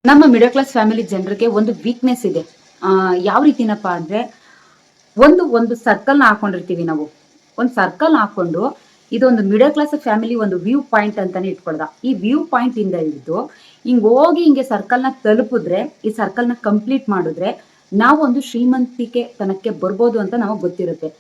ನಮ್ಮ middle class family ಜನರಿಗೆ ಒಂದು ವೀಕ್ನೆಸ್ ಇದೆ. ಯಾವ ರೀತಿನಪ್ಪ ಅಂದ್ರೆ ಒಂದು ಒಂದು ಸರ್ಕಲ್ನ ಹಾಕೊಂಡಿರ್ತೀವಿ ನಾವು. ಒಂದು ಸರ್ಕಲ್ ಹಾಕೊಂಡು ಇದೊಂದು ಮಿಡಲ್ ಕ್ಲಾಸ್ ಫ್ಯಾಮಿಲಿ ಒಂದು ವ್ಯೂ ಪಾಯಿಂಟ್ ಅಂತಾನೆ ಇಟ್ಕೊಳ್ದ. ಈ ವ್ಯೂ ಪಾಯಿಂಟ್ ಇಂದ ಹಿಡಿದು ಹಿಂಗ್ ಹೋಗಿ ಹಿಂಗೆ ಸರ್ಕಲ್ನ ತಲುಪಿದ್ರೆ, ಈ ಸರ್ಕಲ್ನ ಕಂಪ್ಲೀಟ್ ಮಾಡಿದ್ರೆ ನಾವು ಒಂದು ಶ್ರೀಮಂತಿಕೆ ತನಕ್ಕೆ ಬರ್ಬೋದು ಅಂತ ನಮಗೆ ಗೊತ್ತಿರುತ್ತೆ.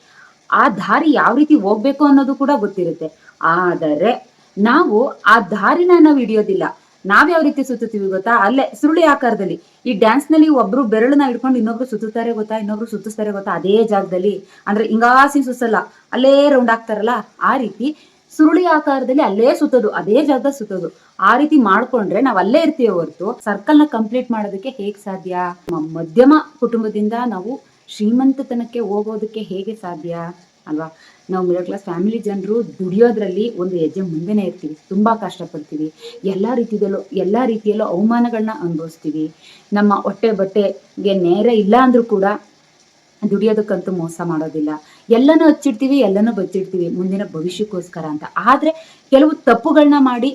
ಆ ದಾರಿ ಯಾವ ರೀತಿ ಹೋಗ್ಬೇಕು ಅನ್ನೋದು ಕೂಡ ಗೊತ್ತಿರುತ್ತೆ. ಆದರೆ ನಾವು ಆ ದಾರಿನ ನಾವು ಹಿಡಿಯೋದಿಲ್ಲ. ನಾವ್ ಯಾವ ರೀತಿ ಸುತ್ತುತ್ತೀವಿ ಗೊತ್ತಾ? ಅಲ್ಲೇ ಸುರುಳಿ ಆಕಾರದಲ್ಲಿ. ಈ ಡ್ಯಾನ್ಸ್ ನಲ್ಲಿ ಒಬ್ರು ಬೆರಳನ್ನ ಹಿಡ್ಕೊಂಡು ಇನ್ನೊಬ್ರು ಸುತ್ತುತ್ತಾರೆ ಗೊತ್ತಾ, ಇನ್ನೊಬ್ರು ಸುತ್ತಿಸ್ತಾರೆ ಗೊತ್ತಾ, ಅದೇ ಜಾಗದಲ್ಲಿ. ಅಂದ್ರೆ ಹಿಂಗಾಸಿ ಸುತ್ತಲ್ಲ, ಅಲ್ಲೇ ರೌಂಡ್ ಆಗ್ತಾರಲ್ಲ, ಆ ರೀತಿ ಸುರುಳಿ ಆಕಾರದಲ್ಲಿ ಅಲ್ಲೇ ಸುತ್ತೋದು, ಅದೇ ಜಾಗದಲ್ಲಿ ಸುತ್ತೋದು. ಆ ರೀತಿ ಮಾಡ್ಕೊಂಡ್ರೆ ನಾವ್ ಅಲ್ಲೇ ಇರ್ತೀವಿ ಹೊರತು ಸರ್ಕಲ್ ನ ಕಂಪ್ಲೀಟ್ ಮಾಡೋದಕ್ಕೆ ಹೇಗ್ ಸಾಧ್ಯ? ಮಧ್ಯಮ ಕುಟುಂಬದಿಂದ ನಾವು ಶ್ರೀಮಂತತನಕ್ಕೆ ಹೋಗೋದಕ್ಕೆ ಹೇಗೆ ಸಾಧ್ಯ ಅಲ್ವಾ? ನಾವು ಮಿಡಲ್ ಕ್ಲಾಸ್ ಫ್ಯಾಮಿಲಿ ಜನರು ದುಡಿಯೋದ್ರಲ್ಲಿ ಒಂದು ಹೆಜ್ಜೆ ಮುಂದೆನೇ ಇರ್ತೀವಿ. ತುಂಬಾ ಕಷ್ಟಪಡ್ತೀವಿ. ಎಲ್ಲಾ ರೀತಿಯಲ್ಲೂ ಅವಮಾನಗಳನ್ನ ಅನುಭವಿಸ್ತೀವಿ. ನಮ್ಮ ಹೊಟ್ಟೆ ಬಟ್ಟೆಗೆ ನೇರ ಇಲ್ಲ ಅಂದ್ರೂ ಕೂಡ ದುಡಿಯೋದಕ್ಕಂತೂ ಮೋಸ ಮಾಡೋದಿಲ್ಲ. ಎಲ್ಲನೂ ಹಚ್ಚಿಡ್ತೀವಿ, ಎಲ್ಲನೂ ಬಚ್ಚಿಡ್ತೀವಿ ಮುಂದಿನ ಭವಿಷ್ಯಕ್ಕೋಸ್ಕರ ಅಂತ. ಆದ್ರೆ ಕೆಲವು ತಪ್ಪುಗಳನ್ನ ಮಾಡಿ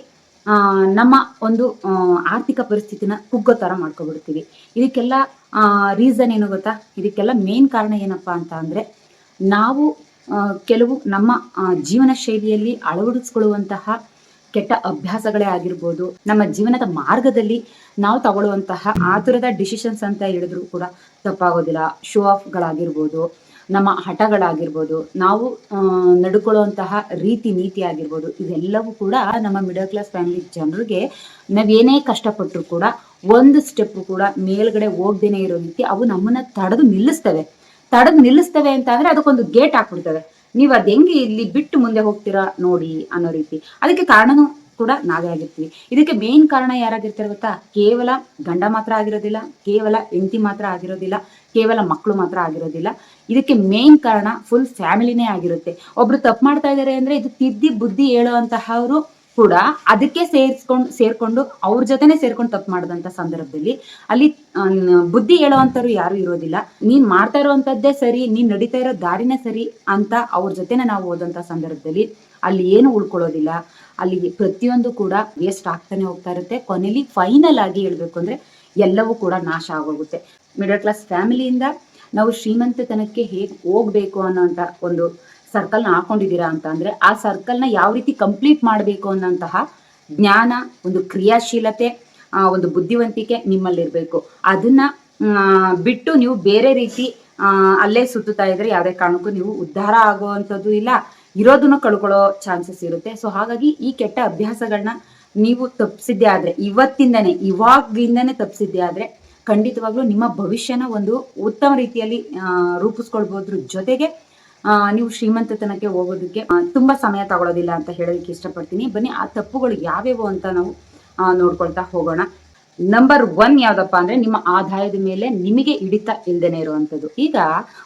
ನಮ್ಮ ಒಂದು ಆರ್ಥಿಕ ಪರಿಸ್ಥಿತಿನ ಕುಗ್ಗೋ ತರ ಮಾಡ್ಕೊಬಿಡ್ತೀವಿ. ಇದಕ್ಕೆಲ್ಲ ರೀಸನ್ ಏನು ಗೊತ್ತಾ? ಇದಕ್ಕೆಲ್ಲ ಮೇನ್ ಕಾರಣ ಏನಪ್ಪಾ ಅಂತ ಅಂದ್ರೆ, ನಾವು ಕೆಲವು ನಮ್ಮ ಜೀವನ ಶೈಲಿಯಲ್ಲಿ ಅಳವಡಿಸ್ಕೊಳ್ಳುವಂತಹ ಕೆಟ್ಟ ಅಭ್ಯಾಸಗಳೇ ಆಗಿರ್ಬೋದು, ನಮ್ಮ ಜೀವನದ ಮಾರ್ಗದಲ್ಲಿ ನಾವು ತಗೊಳ್ಳುವಂತಹ ಆತುರದ ಡಿಸಿಷನ್ಸ್ ಅಂತ ಹೇಳಿದ್ರು ಕೂಡ ತಪ್ಪಾಗೋದಿಲ್ಲ. ಶೋ ಆಫ್ಗಳಾಗಿರ್ಬೋದು, ನಮ್ಮ ಹಠಗಳಾಗಿರ್ಬೋದು, ನಾವು ನಡ್ಕೊಳ್ಳುವಂತಹ ರೀತಿ ನೀತಿ ಆಗಿರ್ಬೋದು, ಇದೆಲ್ಲವೂ ಕೂಡ ನಮ್ಮ ಮಿಡಲ್ ಕ್ಲಾಸ್ ಫ್ಯಾಮಿಲಿ ಜನರಿಗೆ ನಾವೇನೇ ಕಷ್ಟಪಟ್ಟರು ಕೂಡ ಒಂದು ಸ್ಟೆಪ್ ಕೂಡ ಮೇಲ್ಗಡೆ ಹೋಗ್ದೇನೆ ಇರೋ ರೀತಿ ಅವು ನಮ್ಮನ್ನ ತಡೆದು ನಿಲ್ಲಿಸ್ತವೆ ಅಂತ ಅಂದ್ರೆ ಅದಕ್ಕೊಂದು ಗೇಟ್ ಹಾಕ್ಬಿಡ್ತವೆ. ನೀವ್ ಅದ್ ಹೆಂಗೆ ಇಲ್ಲಿ ಬಿಟ್ಟು ಮುಂದೆ ಹೋಗ್ತೀರಾ ನೋಡಿ ಅನ್ನೋ ರೀತಿ. ಅದಕ್ಕೆ ಕಾರಣನೂ ಕೂಡ ನಾವೇ ಆಗಿರ್ತೀವಿ. ಇದಕ್ಕೆ ಮೇನ್ ಕಾರಣ ಯಾರಾಗಿರ್ತಾರೆ ಗೊತ್ತಾ? ಕೇವಲ ಗಂಡ ಮಾತ್ರ ಆಗಿರೋದಿಲ್ಲ, ಕೇವಲ ಹೆಂಡತಿ ಮಾತ್ರ ಆಗಿರೋದಿಲ್ಲ, ಕೇವಲ ಮಕ್ಕಳು ಮಾತ್ರ ಆಗಿರೋದಿಲ್ಲ. ಇದಕ್ಕೆ ಮೇನ್ ಕಾರಣ ಫುಲ್ ಫ್ಯಾಮಿಲಿನೇ ಆಗಿರುತ್ತೆ. ಒಬ್ರು ತಪ್ಪು ಮಾಡ್ತಾ ಇದಾರೆ ಅಂದ್ರೆ ಇದು ತಿದ್ದಿ ಬುದ್ಧಿ ಹೇಳುವಂತಹವರು ಕೂಡ ಅದಕ್ಕೆ ಸೇರ್ಕೊಂಡು ಅವ್ರ ಜೊತೆನೆ ಸೇರ್ಕೊಂಡು ತಪ್ಪು ಮಾಡಿದಂತ ಸಂದರ್ಭದಲ್ಲಿ ಅಲ್ಲಿ ಬುದ್ಧಿ ಹೇಳುವಂತವ್ರು ಯಾರು ಇರೋದಿಲ್ಲ. ನೀನ್ ಮಾಡ್ತಾ ಇರುವಂತದ್ದೇ ಸರಿ, ನೀನ್ ನಡೀತಾ ಇರೋ ದಾರಿನೇ ಸರಿ ಅಂತ ಅವ್ರ ಜೊತೆನೆ ನಾವು ಹೋದಂತ ಸಂದರ್ಭದಲ್ಲಿ ಅಲ್ಲಿ ಏನು ಉಳ್ಕೊಳ್ಳೋದಿಲ್ಲ. ಅಲ್ಲಿ ಪ್ರತಿಯೊಂದು ಕೂಡ ವೇಸ್ಟ್ ಆಗ್ತಾನೆ ಹೋಗ್ತಾ ಇರುತ್ತೆ. ಕೊನೆಯಲ್ಲಿ ಫೈನಲ್ ಆಗಿ ಹೇಳ್ಬೇಕು ಅಂದ್ರೆ ಎಲ್ಲವೂ ಕೂಡ ನಾಶ ಆಗೋಗುತ್ತೆ. ಮಿಡಲ್ ಕ್ಲಾಸ್ ಫ್ಯಾಮಿಲಿಯಿಂದ ನಾವು ಶ್ರೀಮಂತತನಕ್ಕೆ ಹೇಗ್ ಹೋಗ್ಬೇಕು ಅನ್ನೋಂತ ಒಂದು ಸರ್ಕಲ್ನ ಹಾಕೊಂಡಿದ್ದೀರಾ ಅಂತ ಅಂದ್ರೆ, ಆ ಸರ್ಕಲ್ನ ಯಾವ ರೀತಿ ಕಂಪ್ಲೀಟ್ ಮಾಡಬೇಕು ಅನ್ನೋಂತಹ ಜ್ಞಾನ, ಒಂದು ಕ್ರಿಯಾಶೀಲತೆ, ಒಂದು ಬುದ್ಧಿವಂತಿಕೆ ನಿಮ್ಮಲ್ಲಿರ್ಬೇಕು. ಅದನ್ನ ಬಿಟ್ಟು ನೀವು ಬೇರೆ ರೀತಿ ಅಲ್ಲೇ ಸುತ್ತುತ್ತಾ ಇದ್ರೆ ಯಾವುದೇ ಕಾರಣಕ್ಕೂ ನೀವು ಉದ್ಧಾರ ಆಗುವಂಥದ್ದು ಇಲ್ಲ, ಇರೋದನ್ನು ಕಳ್ಕೊಳ್ಳೋ ಚಾನ್ಸಸ್ ಇರುತ್ತೆ. ಸೊ ಹಾಗಾಗಿ ಈ ಕೆಟ್ಟ ಅಭ್ಯಾಸಗಳನ್ನ ನೀವು ತಪ್ಪಿಸಿದ್ದೆ ಆದ್ರೆ, ಇವಾಗಿಂದನೇ ತಪ್ಪಿಸಿದ್ದೆ ಆದ್ರೆ ಖಂಡಿತವಾಗ್ಲೂ ನಿಮ್ಮ ಭವಿಷ್ಯನ ಒಂದು ಉತ್ತಮ ರೀತಿಯಲ್ಲಿ ರೂಪಿಸ್ಕೊಳ್ಬೋದ್ರ ಜೊತೆಗೆ ನೀವು ಶ್ರೀಮಂತತನಕ್ಕೆ ಹೋಗೋದಕ್ಕೆ ತುಂಬಾ ಸಮಯ ತಗೊಳ್ಳೋದಿಲ್ಲ ಅಂತ ಹೇಳೋದಕ್ಕೆ ಇಷ್ಟಪಡ್ತೀನಿ. ಬನ್ನಿ ಆ ತಪ್ಪುಗಳು ಯಾವ್ಯಾವು ಅಂತ ನಾವು ನೋಡ್ಕೊಳ್ತಾ ಹೋಗೋಣ. ನಂಬರ್ 1 ಯಾವ್ದಪ್ಪ ಅಂದ್ರೆ, ನಿಮ್ಮ ಆದಾಯದ ಮೇಲೆ ನಿಮಗೆ ಹಿಡಿತ ಇಲ್ದೇನೆ ಇರುವಂತದ್ದು. ಈಗ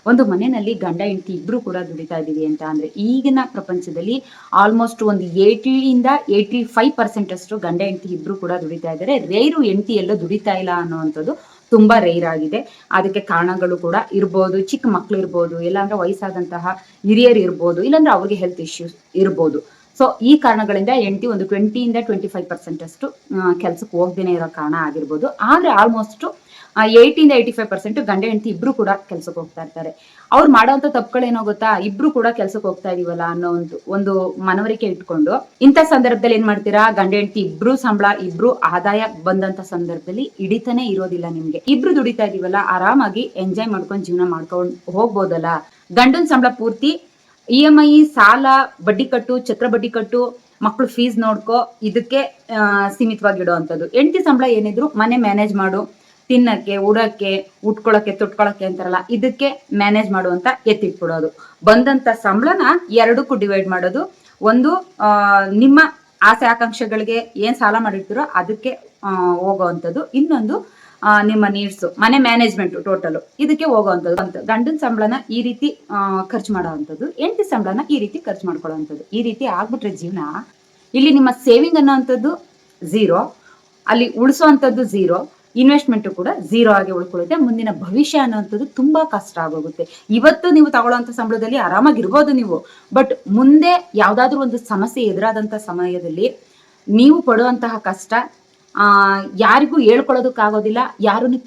ಒಂದು ಮನೆಯಲ್ಲಿ ಗಂಡ ಹೆಂಡತಿ ಇಬ್ರು ಕೂಡ ದುಡಿತಾ ಇದೀವಿ ಅಂತ ಅಂದ್ರೆ, ಈಗಿನ ಪ್ರಪಂಚದಲ್ಲಿ ಆಲ್ಮೋಸ್ಟ್ ಒಂದು 80-85% ಅಷ್ಟು ಗಂಡ ಹೆಂಡತಿ ಇಬ್ರು ಕೂಡ ದುಡಿತಾ ಇದ್ದಾರೆ. ರೇರು ಹೆಂಡತಿ ಎಲ್ಲೋ ದುಡಿತಾ ಇಲ್ಲ ಅನ್ನೋವಂಥದ್ದು ತುಂಬಾ ರೇರ್ ಆಗಿದೆ. ಅದಕ್ಕೆ ಕಾರಣಗಳು ಕೂಡ ಇರ್ಬೋದು. ಚಿಕ್ಕ ಮಕ್ಳು ಇರ್ಬೋದು, ಇಲ್ಲಾಂದ್ರೆ ವಯಸ್ಸಾದಂತಹ ಹಿರಿಯರು ಇರ್ಬೋದು, ಇಲ್ಲಾಂದ್ರೆ ಅವ್ರಿಗೆ ಹೆಲ್ತ್ ಇಶ್ಯೂಸ್ ಇರ್ಬೋದು. ಸೊ ಈ ಕಾರಣಗಳಿಂದ ಹೆಂಡತಿ ಒಂದು 20-25% ಅಷ್ಟು ಕೆಲ್ಸಕ್ಕೆ ಹೋಗ್ದೇನೆ ಇರೋ ಕಾರಣ ಆಗಿರ್ಬೋದು. ಆದ್ರೆ ಆಲ್ಮೋಸ್ಟ್ 80-85% ಗಂಡ ಹೆಂಡತಿ ಇಬ್ರು ಕೂಡ ಕೆಲ್ಸಕ್ಕೆ ಹೋಗ್ತಾ ಇರ್ತಾರೆ. ಅವ್ರು ಮಾಡೋಂಥ ತಪ್ಪುಗಳೇನೋ ಗೊತ್ತಾ? ಇಬ್ರು ಕೂಡ ಕೆಲ್ಸಕ್ಕೆ ಹೋಗ್ತಾ ಇದೀವಲ್ಲ ಅನ್ನೋ ಒಂದು ಮನವರಿಕೆ ಇಟ್ಕೊಂಡು ಇಂಥ ಸಂದರ್ಭದಲ್ಲಿ ಏನ್ ಮಾಡ್ತೀರಾ? ಗಂಡ ಹೆಂಡತಿ ಇಬ್ರು ಸಂಬಳ, ಇಬ್ರು ಆದಾಯ ಬಂದಂತ ಸಂದರ್ಭದಲ್ಲಿ ಹಿಡಿತಾನೆ ಇರೋದಿಲ್ಲ ನಿಮ್ಗೆ. ಇಬ್ರು ದುಡಿತಾ ಇದೀವಲ್ಲ, ಆರಾಮಾಗಿ ಎಂಜಾಯ್ ಮಾಡ್ಕೊಂಡು ಜೀವನ ಮಾಡ್ಕೊಂಡು ಹೋಗ್ಬೋದಲ್ಲ. ಗಂಡನ್ ಸಂಬಳ ಪೂರ್ತಿ EMI, ಸಾಲ, ಬಡ್ಡಿ ಕಟ್ಟು, ಚಕ್ರ ಬಡ್ಡಿ ಕಟ್ಟು, ಮಕ್ಳು ಫೀಸ್ ನೋಡ್ಕೋ, ಇದಕ್ಕೆ ಸೀಮಿತವಾಗಿ ಇಡುವಂಥದ್ದು. ಹೆಂಡತಿ ಸಂಬಳ ಏನಿದ್ರು ಮನೆ ಮ್ಯಾನೇಜ್ ಮಾಡು, ತಿನ್ನಕ್ಕೆ, ಉಡಕ್ಕೆ, ಉಟ್ಕೊಳಕ್ಕೆ, ತೊಟ್ಕೊಳಕ್ಕೆ ಅಂತಾರಲ್ಲ, ಇದಕ್ಕೆ ಮ್ಯಾನೇಜ್ ಮಾಡುವಂತ ಎತ್ತಿಟ್ಬಿಡೋದು. ಬಂದಂತ ಸಂಬಳನ ಎರಡಕ್ಕೂ ಡಿವೈಡ್ ಮಾಡೋದು. ಒಂದು ನಿಮ್ಮ ಆಸೆ ಆಕಾಂಕ್ಷೆಗಳಿಗೆ ಏನ್ ಸಾಲ ಮಾಡಿರ್ತೀರೋ ಅದಕ್ಕೆ ಹೋಗೋವಂಥದ್ದು. ಇನ್ನೊಂದು ನಿಮ್ಮ ನೀಡ್ಸ್, ಮನೆ ಮ್ಯಾನೇಜ್ಮೆಂಟ್ ಟೋಟಲ್ ಇದಕ್ಕೆ ಹೋಗುವಂಥದ್ದು. ಗಂಡನ ಸಂಬಳನ ಈ ರೀತಿ ಖರ್ಚು ಮಾಡೋವಂಥದ್ದು, ಹೆಂಡತಿ ಸಂಬಳನ ಈ ರೀತಿ ಖರ್ಚು ಮಾಡ್ಕೊಳ್ಳೋವಂಥದ್ದು. ಈ ರೀತಿ ಆಗ್ಬಿಟ್ರೆ ಜೀವನ, ಇಲ್ಲಿ ನಿಮ್ಮ ಸೇವಿಂಗ್ ಅನ್ನೋವಂಥದ್ದು ಝೀರೋ, ಅಲ್ಲಿ ಉಳಿಸೋವಂಥದ್ದು ಝೀರೋ, ಇನ್ವೆಸ್ಟ್ಮೆಂಟ್ ಕೂಡ ಝೀರೋ ಆಗಿ ಉಳ್ಕೊಳ್ಳುತ್ತೆ. ಮುಂದಿನ ಭವಿಷ್ಯ ಅನ್ನೋವಂಥದ್ದು ತುಂಬಾ ಕಷ್ಟ ಆಗೋಗುತ್ತೆ. ಇವತ್ತು ನೀವು ತಗೊಳ್ಳೋಂಥ ಸಂಬಳದಲ್ಲಿ ಆರಾಮಾಗಿರ್ಬೋದು ನೀವು, ಬಟ್ ಮುಂದೆ ಯಾವ್ದಾದ್ರು ಒಂದು ಸಮಸ್ಯೆ ಎದುರಾದಂತ ಸಮಯದಲ್ಲಿ ನೀವು ಪಡುವಂತಹ ಕಷ್ಟ ಯಾರಿಗೂ ಹೇಳ್ಕೊಳ್ಳೋದಕ್ಕಾಗೋದಿಲ್ಲ, ಯಾರನ್ನು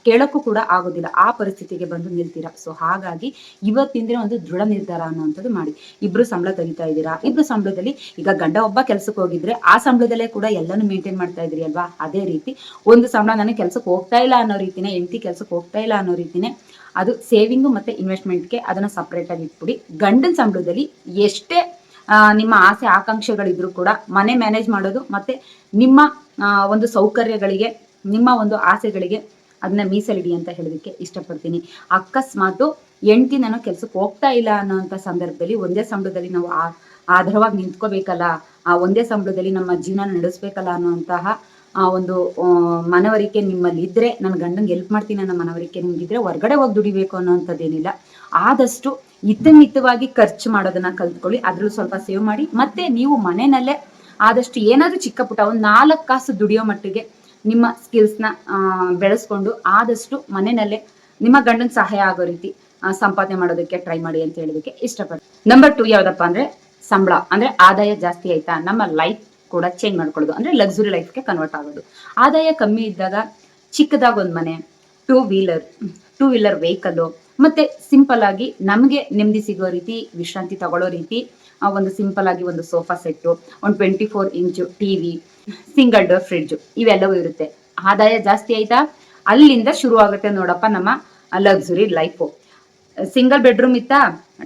ಕೇಳೋಕ್ಕೂ ಕೂಡ ಆಗೋದಿಲ್ಲ, ಆ ಪರಿಸ್ಥಿತಿಗೆ ಬಂದು ನಿಲ್ತೀರಾ. ಸೊ ಹಾಗಾಗಿ ಇವತ್ತಿಂದ ಒಂದು ದೃಢ ನಿರ್ಧಾರ ಅನ್ನುವಂಥದ್ದು ಮಾಡಿ. ಇಬ್ರು ಸಂಬಳ ತೆಗಿತಾ ಇದ್ದೀರಾ, ಇಬ್ರು ಸಂಬಳದಲ್ಲಿ ಈಗ ಗಂಡ ಒಬ್ಬ ಕೆಲ್ಸಕ್ಕೆ ಹೋಗಿದ್ರೆ ಆ ಸಂಬಳದಲ್ಲೇ ಕೂಡ ಎಲ್ಲಾನು ಮೇಂಟೈನ್ ಮಾಡ್ತಾ ಇದ್ರಿ ಅಲ್ವಾ. ಅದೇ ರೀತಿ ಒಂದು ಸಂಬಳ ನನಗೆ ಕೆಲ್ಸಕ್ಕೆ ಹೋಗ್ತಾ ಇಲ್ಲ ಅನ್ನೋ ರೀತಿನೇ, ಹೆಂಡತಿ ಕೆಲ್ಸಕ್ಕೆ ಹೋಗ್ತಾ ಇಲ್ಲ ಅನ್ನೋ ರೀತಿನೇ ಅದು ಸೇವಿಂಗು ಮತ್ತೆ ಇನ್ವೆಸ್ಟ್ಮೆಂಟ್ಗೆ ಅದನ್ನ ಸಪ್ರೇಟ್ ಆಗಿ ಇಟ್ಬಿಡಿ. ಗಂಡನ ಸಂಬಳದಲ್ಲಿ ಎಷ್ಟೇ ನಿಮ್ಮ ಆಸೆ ಆಕಾಂಕ್ಷೆಗಳಿದ್ರು ಕೂಡ ಮನೆ ಮ್ಯಾನೇಜ್ ಮಾಡೋದು ಮತ್ತೆ ನಿಮ್ಮ ಒಂದು ಸೌಕರ್ಯಗಳಿಗೆ, ನಿಮ್ಮ ಒಂದು ಆಸೆಗಳಿಗೆ ಅದನ್ನ ಮೀಸಲಿಡಿ ಅಂತ ಹೇಳೋದಕ್ಕೆ ಇಷ್ಟಪಡ್ತೀನಿ. ಅಕಸ್ಮಾತ್ ಹೆಂಡತಿ ನಾನು ಕೆಲ್ಸಕ್ಕೆ ಹೋಗ್ತಾ ಇಲ್ಲ ಅನ್ನೋಂಥ ಸಂದರ್ಭದಲ್ಲಿ ಒಂದೇ ಸಂಬಳದಲ್ಲಿ ನಾವು ಆಧಾರವಾಗಿ ನಿಂತ್ಕೋಬೇಕಲ್ಲ, ಒಂದೇ ಸಂಬಳದಲ್ಲಿ ನಮ್ಮ ಜೀವನ ನಡೆಸ್ಬೇಕಲ್ಲ ಅನ್ನುವಂತಹ ಒಂದು ಮನವರಿಕೆ ನಿಮ್ಮಲ್ಲಿ ಇದ್ರೆ, ನನ್ನ ಗಂಡಂಗೆ ಹೆಲ್ಪ್ ಮಾಡ್ತೀನಿ ಅನ್ನೋ ಮನವರಿಕೆ ನಿಮ್ಗಿದ್ರೆ ಹೊರಗಡೆ ಹೋಗಿ ದುಡಿಬೇಕು ಅನ್ನೋಂಥದ್ದೇನಿಲ್ಲ. ಆದಷ್ಟು ಹಿತಮಿತವಾಗಿ ಖರ್ಚು ಮಾಡೋದನ್ನ ಕಲ್ತ್ಕೊಳ್ಳಿ. ಅದ್ರಲ್ಲೂ ಸ್ವಲ್ಪ ಸೇವ್ ಮಾಡಿ. ಮತ್ತೆ ನೀವು ಮನೆಯಲ್ಲೇ ಆದಷ್ಟು ಏನಾದ್ರೂ ಚಿಕ್ಕ ಪುಟ್ಟ ಒಂದು 4 ಕಾಸು ದುಡಿಯೋ ಮಟ್ಟಿಗೆ ನಿಮ್ಮ ಸ್ಕಿಲ್ಸ್ನ ಬೆಳೆಸ್ಕೊಂಡು ಆದಷ್ಟು ಮನೆಯಲ್ಲೇ ನಿಮ್ಮ ಗಂಡನ ಸಹಾಯ ಆಗೋ ರೀತಿ ಸಂಪಾದನೆ ಮಾಡೋದಕ್ಕೆ ಟ್ರೈ ಮಾಡಿ ಅಂತ ಹೇಳೋದಕ್ಕೆ ಇಷ್ಟಪಡ್ತೀನಿ. ನಂಬರ್ 2 ಯಾವ್ದಪ್ಪ ಅಂದ್ರೆ ಸಂಬಳ ಅಂದ್ರೆ ಆದಾಯ ಜಾಸ್ತಿ ಆಯ್ತಾ, ನಮ್ಮ ಲೈಫ್ ಕೂಡ ಚೇಂಜ್ ಮಾಡ್ಕೊಳ್ಳೋದು ಅಂದ್ರೆ ಲಕ್ಸುರಿ ಲೈಫ್ಗೆ ಕನ್ವರ್ಟ್ ಆಗೋದು. ಆದಾಯ ಕಮ್ಮಿ ಇದ್ದಾಗ ಚಿಕ್ಕದಾಗ ಒಂದು ಮನೆ, ಟೂ ವೀಲರ್ ವೆಹಿಕಲ್, ಮತ್ತೆ ಸಿಂಪಲ್ ಆಗಿ ನಮಗೆ ನೆಮ್ಮದಿ ಸಿಗೋ ರೀತಿ, ವಿಶ್ರಾಂತಿ ತಗೊಳ್ಳೋ ರೀತಿ ಒಂದು ಸಿಂಪಲ್ ಆಗಿ ಒಂದು ಸೋಫಾ ಸೆಟ್ಟು, ಒಂದು 24 ಇಂಚು ಟಿವಿ, ಸಿಂಗಲ್ ಡೋರ್ ಫ್ರಿಡ್ಜ್ ಇವೆಲ್ಲವೂ ಇರುತ್ತೆ. ಆದಾಯ ಜಾಸ್ತಿ ಆಯ್ತಾ, ಅಲ್ಲಿಂದ ಶುರು ಆಗುತ್ತೆ ನೋಡಪ್ಪ ನಮ್ಮ ಲಕ್ಸುರಿ ಲೈಫು. ಸಿಂಗಲ್ ಬೆಡ್ರೂಮ್ ಇತ್ತಾ,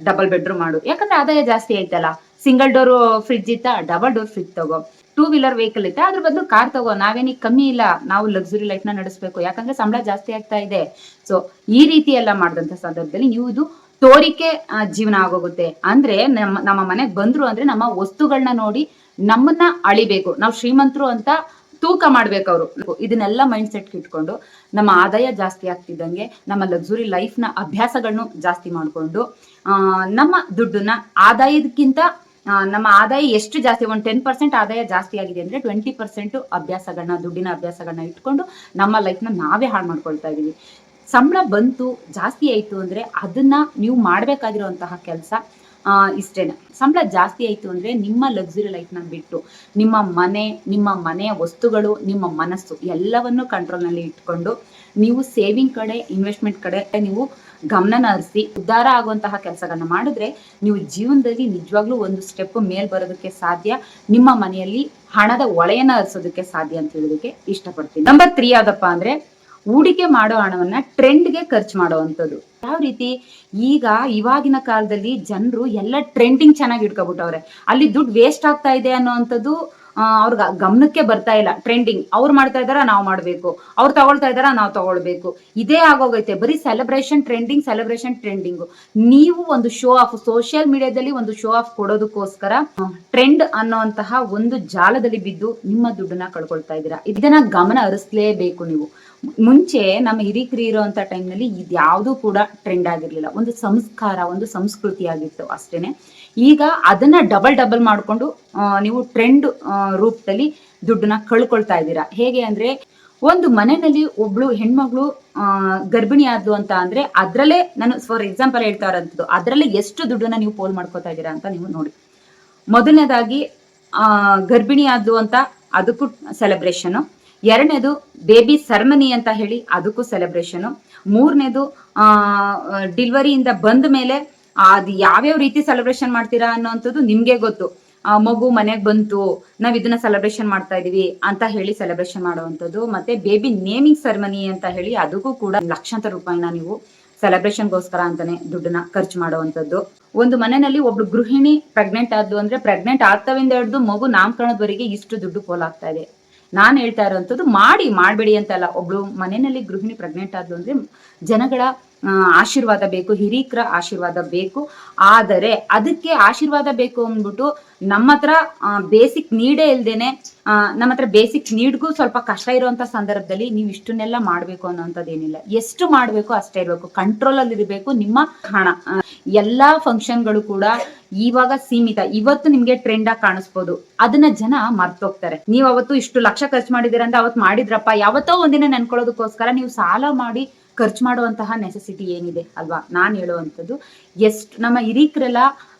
ಡಬಲ್ ಬೆಡ್ರೂಮ್ ಮಾಡು, ಯಾಕಂದ್ರೆ ಆದಾಯ ಜಾಸ್ತಿ ಆಯ್ತಲ್ಲ. ಸಿಂಗಲ್ ಡೋರ್ ಫ್ರಿಡ್ಜ್ ಇತ್ತಾ, ಡಬಲ್ ಡೋರ್ ಫ್ರಿಡ್ಜ್ ತಗೋ. ಟೂ ವೀಲರ್ ವೆಹಿಕಲ್ ಇತ್ತಾ, ಅದ್ರ ಬದಲು ಕಾರ್ ತಗೋ. ನಾವೇನಿಗೆ ಕಮ್ಮಿ ಇಲ್ಲ, ನಾವು ಲಕ್ಸುರಿ ಲೈಫ್ ನ ನಡೆಸಬೇಕು, ಯಾಕಂದ್ರೆ ಸಂಬಳ ಜಾಸ್ತಿ ಆಗ್ತಾ ಇದೆ. ಸೊ ಈ ರೀತಿ ಎಲ್ಲ ಮಾಡಿದಂತ ಸಂದರ್ಭದಲ್ಲಿ ನೀವು ಇದು ತೋರಿಕೆ ಜೀವನ ಆಗೋಗುತ್ತೆ. ಅಂದ್ರೆ ನಮ್ಮ ಮನೆಗೆ ಬಂದ್ರು ಅಂದ್ರೆ ನಮ್ಮ ವಸ್ತುಗಳನ್ನ ನೋಡಿ ನಮ್ಮನ್ನ ಅಳಿಬೇಕು, ನಾವು ಶ್ರೀಮಂತರು ಅಂತ ತೂಕ ಮಾಡ್ಬೇಕು ಅವರು. ಇದನ್ನೆಲ್ಲ ಮೈಂಡ್ ಸೆಟ್ ಇಟ್ಕೊಂಡು ನಮ್ಮ ಆದಾಯ ಜಾಸ್ತಿ ಆಗ್ತಿದ್ದಂಗೆ ನಮ್ಮ ಲಕ್ಸುರಿ ಲೈಫ್ ನ ಅಭ್ಯಾಸಗಳನ್ನು ಜಾಸ್ತಿ ಮಾಡ್ಕೊಂಡು ನಮ್ಮ ದುಡ್ಡನ್ನ ಆದಾಯದಕ್ಕಿಂತ ನಮ್ಮ ಆದಾಯ ಎಷ್ಟು ಜಾಸ್ತಿ, ಒಂದು 10% ಆದಾಯ ಜಾಸ್ತಿ ಆಗಿದೆ ಅಂದ್ರೆ 20% ಅಭ್ಯಾಸಗಳನ್ನ, ದುಡ್ಡಿನ ಅಭ್ಯಾಸಗಳನ್ನ ಇಟ್ಕೊಂಡು ನಮ್ಮ ಲೈಫ್ನ ನಾವೇ ಹಾಳು ಮಾಡ್ಕೊಳ್ತಾ ಇದೀವಿ. ಸಂಬಳ ಬಂತು ಜಾಸ್ತಿ ಆಯ್ತು ಅಂದ್ರೆ ಅದನ್ನ ನೀವು ಮಾಡ್ಬೇಕಾಗಿರುವಂತಹ ಕೆಲಸ ಇಷ್ಟೇನೆ. ಸಂಬಳ ಜಾಸ್ತಿ ಆಯ್ತು ಅಂದ್ರೆ ನಿಮ್ಮ ಲಕ್ಸುರಿ ಲೈಫ್ನ ಬಿಟ್ಟು ನಿಮ್ಮ ಮನೆ, ನಿಮ್ಮ ಮನೆಯ ವಸ್ತುಗಳು, ನಿಮ್ಮ ಮನಸ್ಸು ಎಲ್ಲವನ್ನು ಕಂಟ್ರೋಲ್ನಲ್ಲಿ ಇಟ್ಕೊಂಡು ನೀವು ಸೇವಿಂಗ್ ಕಡೆ, ಇನ್ವೆಸ್ಟ್ಮೆಂಟ್ ಕಡೆ ನೀವು ಗಮನನ ಹರಿಸಿ ಉದ್ಧಾರ ಆಗುವಂತಹ ಕೆಲಸಗಳನ್ನ ಮಾಡಿದ್ರೆ ನೀವು ಜೀವನದಲ್ಲಿ ನಿಜವಾಗ್ಲೂ ಒಂದು ಸ್ಟೆಪ್ ಮೇಲ್ ಬರೋದಕ್ಕೆ ಸಾಧ್ಯ. ನಿಮ್ಮ ಮನೆಯಲ್ಲಿ ಹಣದ ಒಳೆಯನ್ನ ಹರಿಸೋದಕ್ಕೆ ಸಾಧ್ಯ ಅಂತ ಹೇಳೋದಕ್ಕೆ ಇಷ್ಟಪಡ್ತೀನಿ. ನಂಬರ್ 3 ಯಾವ್ದಪ್ಪ ಅಂದ್ರೆ ಹೂಡಿಕೆ ಮಾಡೋ ಹಣವನ್ನ ಟ್ರೆಂಡ್ಗೆ ಖರ್ಚು ಮಾಡುವಂಥದ್ದು. ಯಾವ ರೀತಿ, ಈಗ ಇವಾಗಿನ ಕಾಲದಲ್ಲಿ ಜನರು ಎಲ್ಲ ಟ್ರೆಂಡಿಂಗ್ ಚೆನ್ನಾಗಿ ಇಟ್ಕೊಬಿಟ್ಟವ್ರೆ, ಅಲ್ಲಿ ದುಡ್ಡು ವೇಸ್ಟ್ ಆಗ್ತಾ ಇದೆ ಅನ್ನೋವಂಥದ್ದು ಅವ್ರಿಗೆ ಗಮನಕ್ಕೆ ಬರ್ತಾ ಇಲ್ಲ. ಟ್ರೆಂಡಿಂಗ್ ಅವ್ರು ಮಾಡ್ತಾ ಇದಾರ, ನಾವು ಮಾಡ್ಬೇಕು, ಅವ್ರು ತಗೊಳ್ತಾ ಇದಾರ, ನಾವು ತಗೊಳ್ಬೇಕು, ಇದೇ ಆಗೋಗೈತೆ. ಬರೀ ಸೆಲೆಬ್ರೇಷನ್ ಟ್ರೆಂಡಿಂಗ್. ನೀವು ಒಂದು ಶೋ ಆಫ್, ಸೋಷಿಯಲ್ ಮೀಡಿಯಾದಲ್ಲಿ ಒಂದು ಶೋ ಆಫ್ ಕೊಡೋದಕ್ಕೋಸ್ಕರ ಟ್ರೆಂಡ್ ಅನ್ನೋಂತಹ ಒಂದು ಜಾಲದಲ್ಲಿ ಬಿದ್ದು ನಿಮ್ಮ ದುಡ್ಡನ್ನ ಕಳ್ಕೊಳ್ತಾ ಇದ್ದೀರಾ. ಇದನ್ನ ಗಮನ ಹರಿಸ್ಲೇಬೇಕು ನೀವು. ಮುಂಚೆ ನಮ್ಮ ಹಿರಿಕರು ಇರೋಂಥ ಟೈಮ್ನಲ್ಲಿ ಇದ್ಯಾವುದೂ ಕೂಡ ಟ್ರೆಂಡ್ ಆಗಿರ್ಲಿಲ್ಲ, ಒಂದು ಸಂಸ್ಕಾರ, ಒಂದು ಸಂಸ್ಕೃತಿ ಆಗಿತ್ತು ಅಷ್ಟೇನೆ. ಈಗ ಅದನ್ನ ಡಬಲ್ ಮಾಡ್ಕೊಂಡು ನೀವು ಟ್ರೆಂಡ್ ರೂಪದಲ್ಲಿ ದುಡ್ಡನ್ನ ಕಳ್ಕೊಳ್ತಾ ಇದ್ದೀರಾ. ಹೇಗೆ ಅಂದ್ರೆ, ಒಂದು ಮನೆಯಲ್ಲಿ ಒಬ್ಳು ಹೆಣ್ಮಗಳು ಗರ್ಭಿಣಿ ಆದ್ಲು ಅಂತ ಅಂದ್ರೆ ಅದ್ರಲ್ಲೇ, ನಾನು ಫಾರ್ ಎಕ್ಸಾಂಪಲ್ ಹೇಳ್ತಾ ಇರೋಂಥದ್ದು, ಅದ್ರಲ್ಲೇ ಎಷ್ಟು ದುಡ್ಡನ್ನ ನೀವು ಪೋಲ್ ಮಾಡ್ಕೋತಾ ಇದ್ದೀರಾ ಅಂತ ನೀವು ನೋಡಿ. ಮೊದಲನೇದಾಗಿ ಗರ್ಭಿಣಿ ಆದ್ಲು ಅಂತ ಅದಕ್ಕೂ ಸೆಲೆಬ್ರೇಷನ್, ಎರಡನೇದು ಬೇಬಿ ಸೆರೆಮನಿ ಅಂತ ಹೇಳಿ ಅದಕ್ಕೂ ಸೆಲೆಬ್ರೇಷನ್, ಮೂರನೇದು ಡಿಲಿವರಿಯಿಂದ ಬಂದ ಮೇಲೆ ಅದು ಯಾವ್ಯಾವ ರೀತಿ ಸೆಲೆಬ್ರೇಷನ್ ಮಾಡ್ತೀರಾ ಅನ್ನೋಂಥದ್ದು ನಿಮ್ಗೆ ಗೊತ್ತು. ಮಗು ಮನೆಗೆ ಬಂತು, ನಾವ್ ಇದನ್ನ ಸೆಲೆಬ್ರೇಷನ್ ಮಾಡ್ತಾ ಇದೀವಿ ಅಂತ ಹೇಳಿ ಸೆಲೆಬ್ರೇಷನ್ ಮಾಡುವಂಥದ್ದು. ಮತ್ತೆ ಬೇಬಿ ನೇಮಿಂಗ್ ಸೆರೆಮನಿ ಅಂತ ಹೇಳಿ ಅದಕ್ಕೂ ಕೂಡ ಲಕ್ಷಾಂತರ ರೂಪಾಯಿನ ನೀವು ಸೆಲೆಬ್ರೇಷನ್ಗೋಸ್ಕರ ಅಂತಾನೆ ದುಡ್ಡನ್ನ ಖರ್ಚು ಮಾಡುವಂಥದ್ದು. ಒಂದು ಮನೆಯಲ್ಲಿ ಒಬ್ಳು ಗೃಹಿಣಿ ಪ್ರೆಗ್ನೆಂಟ್ ಆದ್ಲು ಅಂದ್ರೆ ಪ್ರೆಗ್ನೆಂಟ್ ಆಗ್ತಾವಿಂದ ಹಿಡಿದು ಮಗು ನಾಮಕರಣದವರೆಗೆ ಇಷ್ಟು ದುಡ್ಡು ಪೋಲಾಗ್ತಾ ಇದೆ. ನಾನ್ ಹೇಳ್ತಾ ಇರೋಂಥದ್ದು ಮಾಡ್ಬೇಡಿ ಅಂತಲ್ಲ. ಒಬ್ಳು ಮನೆಯಲ್ಲಿ ಗೃಹಿಣಿ ಪ್ರೆಗ್ನೆಂಟ್ ಆದ್ಲು ಅಂದ್ರೆ ಜನಗಳ ಆಶೀರ್ವಾದ ಬೇಕು, ಹಿರೀಕರ ಆಶೀರ್ವಾದ ಬೇಕು. ಆದರೆ ಅದಕ್ಕೆ ಆಶೀರ್ವಾದ ಬೇಕು ಅಂದ್ಬಿಟ್ಟು ನಮ್ಮ ಹತ್ರ ಬೇಸಿಕ್ ನೀಡೇ ಇಲ್ದೇನೆ, ನಮ್ಮ ಹತ್ರ ಬೇಸಿಕ್ ನೀಡ್ಗೂ ಸ್ವಲ್ಪ ಕಷ್ಟ ಇರುವಂತ ಸಂದರ್ಭದಲ್ಲಿ ನೀವು ಇಷ್ಟನ್ನೆಲ್ಲ ಮಾಡ್ಬೇಕು ಅನ್ನೋಂಥದ್ದು ಏನಿಲ್ಲ. ಎಷ್ಟು ಮಾಡ್ಬೇಕು ಅಷ್ಟೇ ಇರ್ಬೇಕು, ಕಂಟ್ರೋಲ್ ಅಲ್ಲಿ ಇರಬೇಕು ನಿಮ್ಮ ಹಣ. ಎಲ್ಲಾ ಫಂಕ್ಷನ್ಗಳು ಕೂಡ ಇವಾಗ ಸೀಮಿತ. ಇವತ್ತು ನಿಮ್ಗೆ ಟ್ರೆಂಡ್ ಆಗಿ ಕಾಣಿಸ್ಬೋದು, ಅದನ್ನ ಜನ ಮರ್ತೋಗ್ತಾರೆ. ನೀವು ಅವತ್ತು ಇಷ್ಟು ಲಕ್ಷ ಖರ್ಚು ಮಾಡಿದಿರ ಅಂತ ಅವತ್ತು ಮಾಡಿದ್ರಪ್ಪ, ಯಾವತ್ತೋ ಒಂದಿನ ನೆನ್ಕೊಳ್ಳೋದಕ್ಕೋಸ್ಕರ ನೀವು ಸಾಲ ಮಾಡಿ ಖರ್ಚು ಮಾಡುವಂತಹ ನೆಸೆಸಿಟಿ ಏನಿದೆ ಅಲ್ವಾ. ನಾನು ಹೇಳುವಂಥದ್ದು, ಎಷ್ಟು ನಮ್ಮ ಹಿರೀಕರೆಲ್ಲ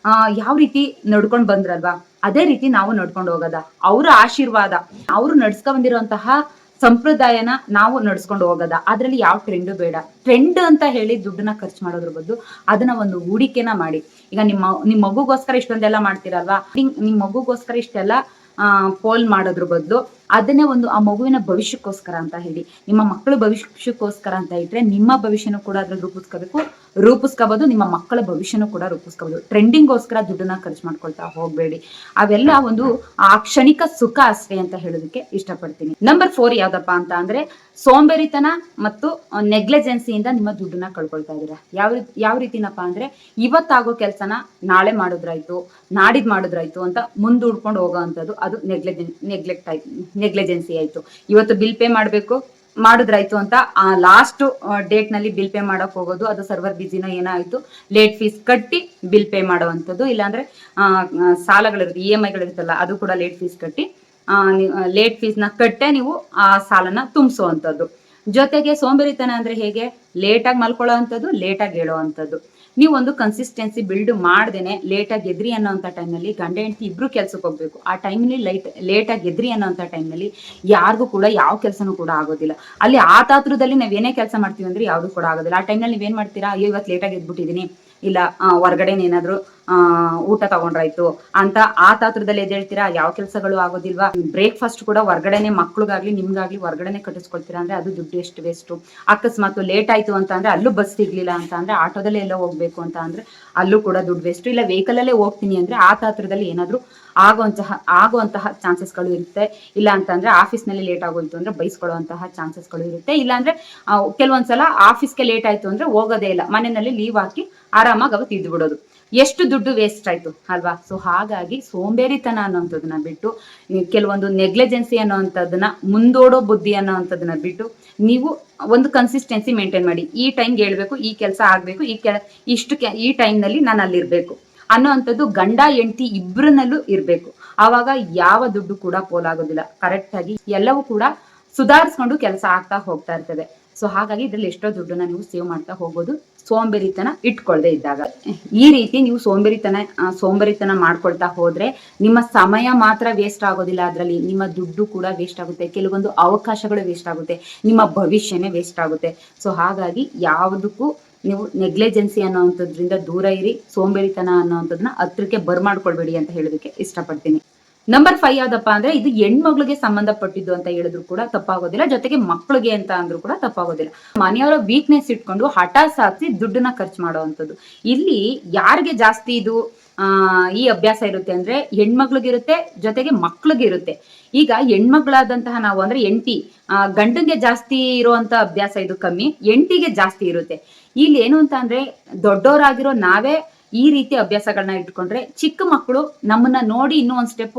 ಯಾವ ರೀತಿ ನಡ್ಕೊಂಡು ಬಂದ್ರಲ್ವಾ, ಅದೇ ರೀತಿ ನಾವು ನಡ್ಕೊಂಡು ಹೋಗೋದ. ಅವ್ರ ಆಶೀರ್ವಾದ, ಅವ್ರು ನಡ್ಸ್ಕೊ ಬಂದಿರುವಂತಹ ಸಂಪ್ರದಾಯನ ನಾವು ನಡ್ಸ್ಕೊಂಡು ಹೋಗೋದ. ಅದ್ರಲ್ಲಿ ಯಾವ ಟ್ರೆಂಡ್ ಬೇಡ. ಟ್ರೆಂಡ್ ಅಂತ ಹೇಳಿ ದುಡ್ಡನ್ನ ಖರ್ಚು ಮಾಡೋದ್ರ ಬದಲು ಅದನ್ನ ಒಂದು ಹೂಡಿಕೆನ ಮಾಡಿ. ಈಗ ನಿಮ್ಮ ಮಗುಗೋಸ್ಕರ ಇಷ್ಟೊಂದೆಲ್ಲ ಮಾಡ್ತೀರಲ್ವಾ, ನಿಮ್ ಮಗುಗೋಸ್ಕರ ಇಷ್ಟೆಲ್ಲ ಪೋಲ್ ಮಾಡೋದ್ರ ಬದಲು ಅದನ್ನೇ ಒಂದು ಆ ಮಗುವಿನ ಭವಿಷ್ಯಕ್ಕೋಸ್ಕರ ಅಂತ ಹೇಳಿ, ನಿಮ್ಮ ಮಕ್ಕಳ ಭವಿಷ್ಯಕ್ಕೋಸ್ಕರ ಅಂತ ಇಟ್ರೆ ನಿಮ್ಮ ಭವಿಷ್ಯನೂ ಕೂಡ ಅದ್ರಲ್ಲಿ ರೂಪಿಸ್ಕೋಬಹುದು, ನಿಮ್ಮ ಮಕ್ಕಳ ಭವಿಷ್ಯನೂ ಕೂಡ ರೂಪಿಸ್ಕೋಬಹುದು. ಟ್ರೆಂಡಿಂಗ್ಗೋಸ್ಕರ ದುಡ್ಡನ್ನ ಖರ್ಚು ಮಾಡ್ಕೊಳ್ತಾ ಹೋಗ್ಬೇಡಿ. ಅವೆಲ್ಲ ಒಂದು ಆ ಕ್ಷಣಿಕ ಸುಖ ಅಷ್ಟೇ ಅಂತ ಹೇಳೋದಕ್ಕೆ ಇಷ್ಟಪಡ್ತೀನಿ. ನಂಬರ್ 4 ಯಾವ್ದಪ್ಪ ಅಂತ ಅಂದ್ರೆ, ಸೋಂಬೇರಿತನ ಮತ್ತು ನೆಗ್ಲೆಜೆನ್ಸಿಯಿಂದ ನಿಮ್ಮ ದುಡ್ಡನ್ನ ಕಳ್ಕೊಳ್ತಾ ಇದ್ದೀರಾ. ಯಾವ ರೀತಿನಪ್ಪ ಅಂದ್ರೆ, ಇವತ್ತಾಗೋ ಕೆಲ್ಸನ ನಾಳೆ ಮಾಡಿದ್ರಾಯ್ತು, ನಾಡಿದ್ ಮಾಡಿದ್ರಾಯ್ತು ಅಂತ ಮುಂದೂಡ್ಕೊಂಡು ಹೋಗೋ ಅಂಥದ್ದು, ಅದು ನೆಗ್ಲೆಜೆನ್ಸಿ ಆಯ್ತು. ಇವತ್ತು ಬಿಲ್ ಪೇ ಮಾಡಿದ್ರಾಯ್ತು ಅಂತ ಲಾಸ್ಟ್ ಡೇಟ್ ನಲ್ಲಿ ಬಿಲ್ ಪೇ ಮಾಡಕ್ ಹೋಗೋದು, ಅದು ಸರ್ವರ್ ಬಿಸಿನೋ ಏನೋ ಆಯ್ತು, ಲೇಟ್ ಫೀಸ್ ಕಟ್ಟಿ ಬಿಲ್ ಪೇ ಮಾಡುವಂಥದ್ದು. ಇಲ್ಲಾಂದ್ರೆ ಸಾಲಗಳಿರುತ್ತೆ, EMI ಗಳಿರುತ್ತಲ್ಲ, ಅದು ಕೂಡ ಲೇಟ್ ಫೀಸ್ ಕಟ್ಟಿ ಲೇಟ್ ಫೀಸ್ನ ಕಟ್ಟೆ ನೀವು ಆ ಸಾಲನ ತುಂಬಿಸುವಂಥದ್ದು. ಜೊತೆಗೆ ಸೋಂಬೇರಿತನ ಅಂದ್ರೆ ಹೇಗೆ, ಲೇಟಾಗಿ ಮಲ್ಕೊಳ್ಳೋ ಅಂಥದ್ದು, ಲೇಟಾಗಿ ಹೇಳೋ ಅಂಥದ್ದು. ನೀವು ಒಂದು ಕನ್ಸಿಸ್ಟೆನ್ಸಿ ಬಿಲ್ಡ್ ಮಾಡ್ದೇನೆ ಲೇಟಾಗಿ ಎದ್ರಿ ಅನ್ನೋಂಥ ಟೈಮ್ನಲ್ಲಿ ಗಂಡ ಹೆಂಡತಿ ಇಬ್ರು ಕೆಲ್ಸಕ್ಕೆ ಹೋಗ್ಬೇಕು. ಆ ಟೈಮ್ನಲ್ಲಿ ಲೇಟಾಗಿ ಎದ್ರಿ ಅನ್ನೋಂಥ ಟೈಮ್ನಲ್ಲಿ ಯಾರಿಗೂ ಕೂಡ ಯಾವ ಕೆಲಸನೂ ಕೂಡ ಆಗೋದಿಲ್ಲ. ಅಲ್ಲಿ ಆ ತಾತ್ರದಲ್ಲಿ ನಾವೇನೇ ಕೆಲಸ ಮಾಡ್ತೀವಿ ಅಂದ್ರೆ ಯಾವುದು ಕೂಡ ಆಗೋದಿಲ್ಲ. ಆ ಟೈಮ್ನಲ್ಲಿ ನೀವೇನ್ ಮಾಡ್ತೀರಾ, ಅಯ್ಯೋ ಇವತ್ತು ಲೇಟಾಗಿ ಎದ್ಬಿಟ್ಟಿದೀನಿ, ಇಲ್ಲ ಹೊರಗಡೆನೇ ಏನಾದ್ರು ಊಟ ತಗೊಂಡ್ರಾಯ್ತು ಅಂತ ಆ ತಾತ್ರದಲ್ಲಿ ಎದ್ದೇಳ್ತೀರಾ, ಯಾವ ಕೆಲಸಗಳು ಆಗೋದಿಲ್ವಾ. ಬ್ರೇಕ್ಫಾಸ್ಟ್ ಕೂಡ ಹೊರಗಡೆನೆ, ಮಕ್ಳಿಗಾಗ್ಲಿ ನಿಮ್ಗಾಗ್ಲಿ ಹೊರಗಡೆನೆ ಕಟ್ಟಿಸ್ಕೊಳ್ತೀರಾ ಅಂದ್ರೆ ಅದು ದುಡ್ಡು ಎಷ್ಟು ವೇಸ್ಟು. ಅಕಸ್ಮಾತ್ ಲೇಟ್ ಆಯ್ತು ಅಂತ ಅಂದ್ರೆ ಅಲ್ಲೂ ಬಸ್ ಸಿಗ್ಲಿಲ್ಲ ಅಂತ ಅಂದ್ರೆ ಆಟೋದಲ್ಲೇ ಎಲ್ಲ ಹೋಗ್ಬೇಕು ಅಂತ ಅಂದ್ರೆ ಅಲ್ಲೂ ಕೂಡ ದುಡ್ಡು ವೇಸ್ಟ್. ಇಲ್ಲ ವೆಹಿಕಲ್ ಅಲ್ಲೇ ಹೋಗ್ತೀನಿ ಅಂದ್ರೆ ಆ ತಾತ್ರದಲ್ಲಿ ಏನಾದ್ರು ಆಗುವಂತಹ ಚಾನ್ಸಸ್ಗಳು ಇರುತ್ತೆ. ಇಲ್ಲ ಅಂತಂದ್ರೆ ಆಫೀಸ್ನಲ್ಲಿ ಲೇಟ್ ಆಗೋಯ್ತು ಅಂದ್ರೆ ಬೈಸ್ಕೊಳ್ಳುವಂತಹ ಚಾನ್ಸಸ್ಗಳು ಇರುತ್ತೆ. ಇಲ್ಲಾಂದ್ರೆ ಕೆಲವೊಂದ್ಸಲ ಆಫೀಸ್ಗೆ ಲೇಟ್ ಆಯ್ತು ಅಂದ್ರೆ ಹೋಗೋದೇ ಇಲ್ಲ, ಮನೆಯಲ್ಲಿ ಲೀವ್ ಹಾಕಿ ಆರಾಮಾಗಿ ಅವತ್ತು ಇದ್ದು ಬಿಡೋದು. ಎಷ್ಟು ದುಡ್ಡು ವೇಸ್ಟ್ ಆಯ್ತು ಅಲ್ವಾ. ಸೊ ಹಾಗಾಗಿ ಸೋಂಬೇರಿತನ ಅನ್ನೋಂಥದ್ದನ್ನ ಬಿಟ್ಟು, ಕೆಲವೊಂದು ನೆಗ್ಲೆಜೆನ್ಸಿ ಅನ್ನೋಂಥದ್ದನ್ನ, ಮುಂದೋಡೋ ಬುದ್ಧಿ ಅನ್ನೋಂಥದ್ದನ್ನ ಬಿಟ್ಟು ನೀವು ಒಂದು ಕನ್ಸಿಸ್ಟೆನ್ಸಿ ಮೇಂಟೈನ್ ಮಾಡಿ. ಈ ಟೈಮ್ಗೆ ಹೇಳ್ಬೇಕು, ಈ ಕೆಲಸ ಆಗ್ಬೇಕು, ಈ ಟೈಮ್ನಲ್ಲಿ ನಾನು ಅಲ್ಲಿರ್ಬೇಕು ಅನ್ನೋ ಅಂಥದ್ದು ಗಂಡ ಹೆಂಡತಿ ಇಬ್ಬರನ್ನಲ್ಲೂ ಇರಬೇಕು. ಆವಾಗ ಯಾವ ದುಡ್ಡು ಕೂಡ ಪೋಲಾಗೋದಿಲ್ಲ. ಕರೆಕ್ಟ್ ಆಗಿ ಎಲ್ಲವೂ ಕೂಡ ಸುಧಾರಿಸ್ಕೊಂಡು ಕೆಲಸ ಆಗ್ತಾ ಹೋಗ್ತಾ ಇರ್ತದೆ. ಸೊ ಹಾಗಾಗಿ ಇದ್ರಲ್ಲಿ ಎಷ್ಟೋ ದುಡ್ಡನ್ನ ನೀವು ಸೇವ್ ಮಾಡ್ತಾ ಹೋಗೋದು, ಸೋಂಬೇರಿತನ ಇಟ್ಕೊಳ್ದೆ ಇದ್ದಾಗ. ಈ ರೀತಿ ನೀವು ಸೋಂಬೇರಿತನ ಮಾಡ್ಕೊಳ್ತಾ ಹೋದ್ರೆ ನಿಮ್ಮ ಸಮಯ ಮಾತ್ರ ವೇಸ್ಟ್ ಆಗೋದಿಲ್ಲ, ಅದರಲ್ಲಿ ನಿಮ್ಮ ದುಡ್ಡು ಕೂಡ ವೇಸ್ಟ್ ಆಗುತ್ತೆ, ಕೆಲವೊಂದು ಅವಕಾಶಗಳು ವೇಸ್ಟ್ ಆಗುತ್ತೆ, ನಿಮ್ಮ ಭವಿಷ್ಯನೇ ವೇಸ್ಟ್ ಆಗುತ್ತೆ. ಸೊ ಹಾಗಾಗಿ ಯಾವುದಕ್ಕೂ ನೀವು ನೆಗ್ಲೆಜೆನ್ಸಿ ಅನ್ನೋವಂಥದ್ರಿಂದ ದೂರ ಇರಿ, ಸೋಂಬೇರಿತನ ಅನ್ನೋವಂಥದ್ದನ್ನ ಹತ್ರಕ್ಕೆ ಬರ್ಮಾಡ್ಕೊಳ್ಬೇಡಿ ಅಂತ ಹೇಳೋದಕ್ಕೆ ಇಷ್ಟಪಡ್ತೀನಿ. ನಂಬರ್ 5 ಯಾವ್ದಪ್ಪ ಅಂದ್ರೆ, ಇದು ಹೆಣ್ಮಗಳಿಗೆ ಸಂಬಂಧಪಟ್ಟಿದ್ದು ಅಂತ ಹೇಳಿದ್ರು ಕೂಡ ತಪ್ಪಾಗೋದಿಲ್ಲ, ಜೊತೆಗೆ ಮಕ್ಕಳಿಗೆ ಅಂತ ಅಂದ್ರೂ ಕೂಡ ತಪ್ಪಾಗೋದಿಲ್ಲ. ಮನೆಯವರ ವೀಕ್ನೆಸ್ ಇಟ್ಕೊಂಡು ಹಠ ಸಾಧಿಸಿ ದುಡ್ಡನ್ನ ಖರ್ಚು ಮಾಡುವಂಥದ್ದು. ಇಲ್ಲಿ ಯಾರಿಗೆ ಜಾಸ್ತಿ ಇದು ಈ ಅಭ್ಯಾಸ ಇರುತ್ತೆ ಅಂದ್ರೆ, ಹೆಣ್ಮಕ್ಳಿಗಿರುತ್ತೆ, ಜೊತೆಗೆ ಮಕ್ಳಿಗಿರುತ್ತೆ. ಈಗ ಹೆಣ್ಮಕ್ಳಾದಂತಹ ನಾವು ಅಂದ್ರೆ ಹೆಂಡತಿ, ಗಂಡಂಗೆ ಜಾಸ್ತಿ ಇರುವಂತ ಅಭ್ಯಾಸ ಇದು ಕಮ್ಮಿ, ಹೆಂಡತಿಗೆ ಜಾಸ್ತಿ ಇರುತ್ತೆ. ಇಲ್ಲಿ ಏನು ಅಂತ ಅಂದ್ರೆ, ದೊಡ್ಡವರಾಗಿರೋ ನಾವೇ ಈ ರೀತಿ ಅಭ್ಯಾಸಗಳನ್ನ ಇಟ್ಕೊಂಡ್ರೆ ಚಿಕ್ಕ ಮಕ್ಕಳು ನಮ್ಮನ್ನ ನೋಡಿ ಇನ್ನೂ ಒಂದ್ ಸ್ಟೆಪ್